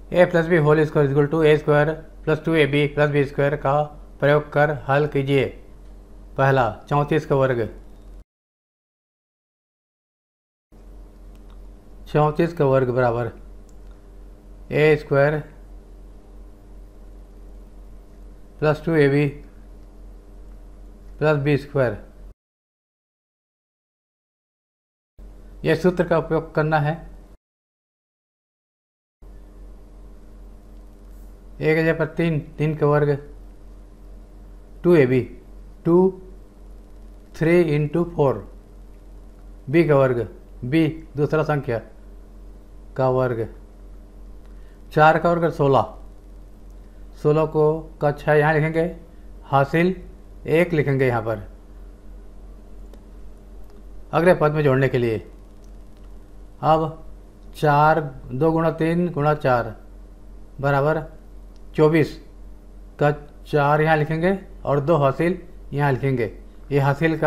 A plus b whole square equal to a square plus 2ab plus b square का प्रयोग कर हल कीजिए। पहला 34 का वर्ग, 34 का वर्ग बराबर a square plus 2ab plus b square. यह सूत्र का उपयोग करना है। ए की जगह पर 3 का वर्ग 2ab 2 3 इंटू 4 बी का वर्ग बी दूसरा संख्या का वर्ग 4 का वर्ग 16 को का 6 यहाँ लिखेंगे, हासिल 1 लिखेंगे यहाँ पर अगले पद में जोड़ने के लिए। अब 4 2 गुणा 3 गुणा 4 बराबर 24 का 4 यहाँ लिखेंगे और 2 हासिल यहाँ लिखेंगे। ये हासिल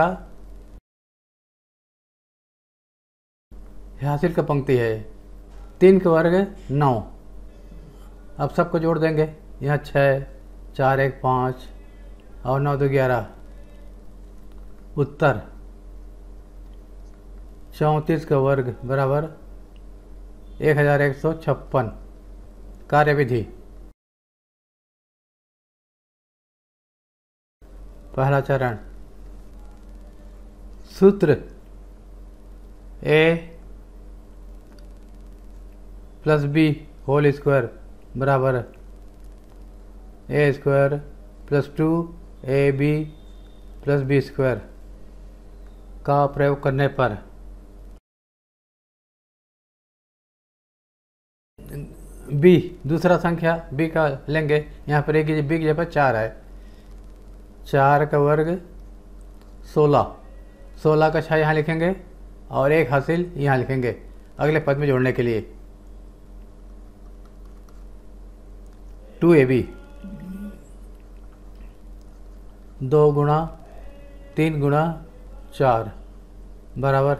का पंक्ति है। 3 का वर्ग 9। अब सबको जोड़ देंगे। यहाँ 6 4 1 5 और 9 2 11। उत्तर 34 का वर्ग बराबर 1156। कार्यविधि। पहला चरण, सूत्र a plus b whole square बराबर a square plus 2ab plus b square का प्रयोग करने पर बी दूसरा संख्या बी का लेंगे। यहाँ पर एक बी की जगह पर 4 है। 4 का वर्ग 16 का 6 यहाँ लिखेंगे और 1 हासिल यहाँ लिखेंगे अगले पद में जोड़ने के लिए। 2ab 2 गुणा 3 गुणा 4 बराबर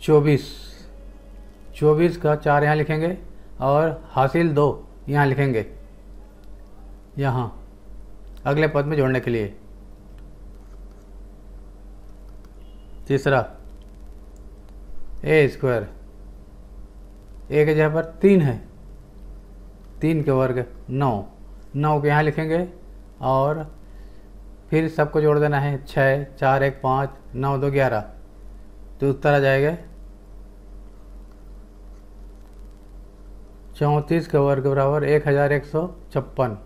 24 का 4 यहाँ लिखेंगे और हासिल 2 यहाँ लिखेंगे यहाँ अगले पद में जोड़ने के लिए। तीसरा ए स्क्वायर, ए की जगह पर 3 है। 3 के वर्ग 9 को यहाँ लिखेंगे और फिर सबको जोड़ देना है। 6 4 1 5 9 2 11। तो उत्तर आ जाएगा 34 का वर्ग बराबर 1156।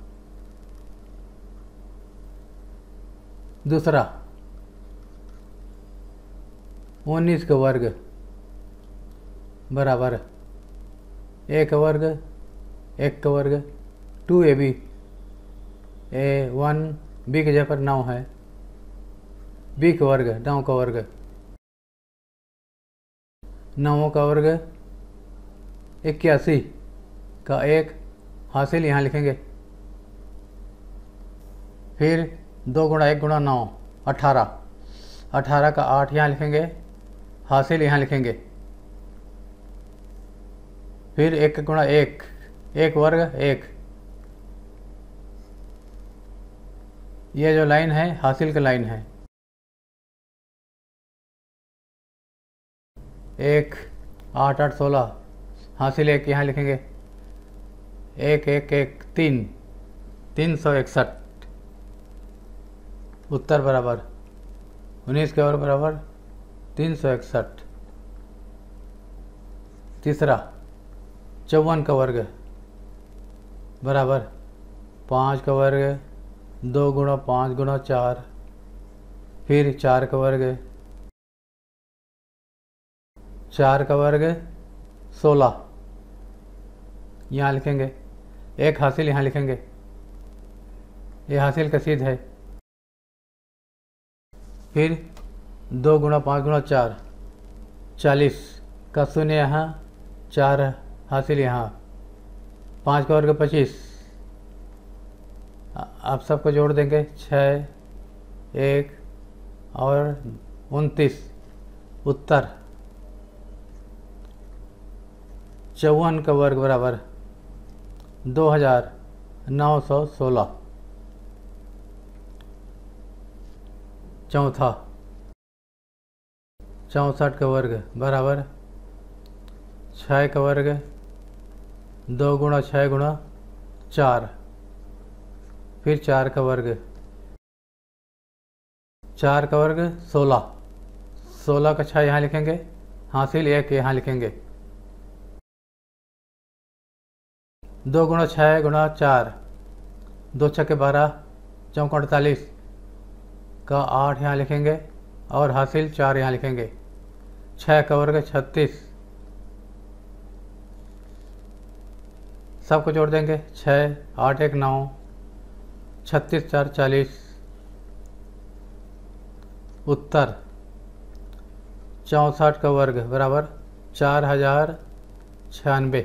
दूसरा 19 का वर्ग बराबर ए का वर्ग 1 का वर्ग 2ab 1 बी की जगह पर 9 है। बी का वर्ग 9 का वर्ग 9 का वर्ग 81 का 1 हासिल यहाँ लिखेंगे। फिर 2 गुणा 1 गुणा 9 18 का 8 यहाँ लिखेंगे, हासिल यहाँ लिखेंगे। फिर 1 गुणा 1 वर्ग 1। ये जो लाइन है हासिल का लाइन है। 1 8 8 16 हासिल 1 यहाँ लिखेंगे। 1 1 1 3 361। उत्तर बराबर 19 के वर्ग बराबर 361। तीसरा 54 का वर्ग बराबर 5 का वर्ग 2 गुणा 5 गुणा 4। फिर 4 का वर्ग 16 यहाँ लिखेंगे। 1 हासिल यहाँ लिखेंगे। ये हासिल का सिद्ध है। फिर 2 गुणा 5 गुणा 4 40 का 0 यहाँ, 4 हासिल यहाँ। 5 का वर्ग 25। आप सबको जोड़ देंगे। 6 1 और 29। उत्तर 54 का वर्ग बराबर 2916। चौथा 64 का वर्ग बराबर 6 का वर्ग 2 गुणा 6 गुणा 4, फिर 4 का वर्ग 4 का वर्ग 16, 16 का 6 यहाँ लिखेंगे, हासिल 1 यहाँ लिखेंगे। 2 गुणा 6 गुणा 4, 2 छक्के 12, चौका 48 का 8 यहाँ लिखेंगे और हासिल 4 यहाँ लिखेंगे। 6 का वर्ग 36, सबको जोड़ देंगे। 6 8 1 9, 36 4 40। उत्तर 64 का वर्ग बराबर 4096।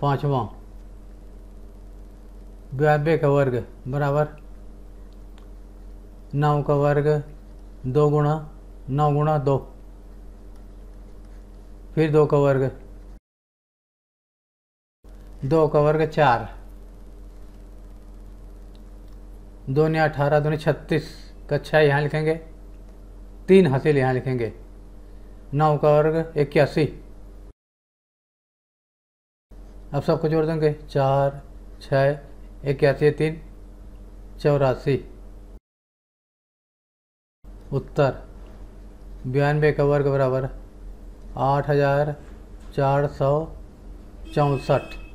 पाँचवा 92 का वर्ग बराबर 9 का वर्ग 2 गुणा 9 गुणा 2, फिर 2 का वर्ग 2 का वर्ग 4, 2 ने 18, 2 ने 36 का 6 यहाँ लिखेंगे, 3 हासिल यहाँ लिखेंगे। 9 का वर्ग 81। अब सबको जोड़ देंगे। 4 6 81 3 84। उत्तर 92 का वर्ग बराबर 8464।